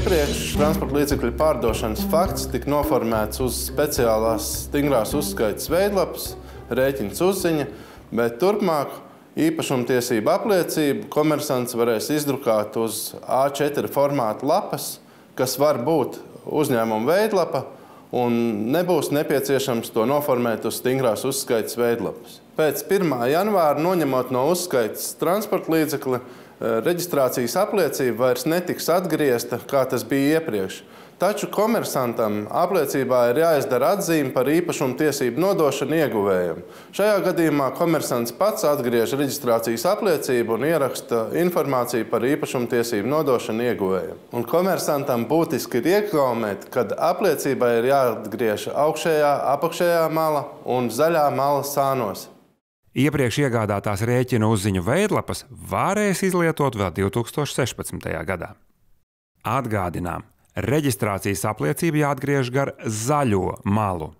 iepriekš, transporta līdzekļu pārdošanas fakts tika noformēts uz speciālās stingrās uzskaites veidlapas, rēķins uzziņa, bet turpmāk īpašumtiesību apliecību komersants varēs izdrukāt uz A4 formāta lapas, kas var būt uzņēmuma veidlapa, un nebūs nepieciešams to noformēt uz stingrās uzskaites veidlapas. Pēc 1. janvāra, noņemot no uzskaites transporta līdzekli, reģistrācijas apliecība vairs netiks atgriezta, kā tas bija iepriekš. Taču komersantam apliecībā ir jāizdara atzīme par īpašumtiesību nodošanu ieguvējam. Šajā gadījumā komersants pats atgriež reģistrācijas apliecību un ieraksta informāciju par īpašumtiesību nodošanu ieguvējam. Un komersantam būtiski ir iegaumēt, kad apliecībai ir jāatgriež augšējā, apakšējā mala un zaļā mala sānos. Iepriekš iegādātās rēķinu uzziņu veidlapas varēs izlietot vēl 2016. gadā. Atgādinām, reģistrācijas apliecība jāatgriež gar zaļo malu.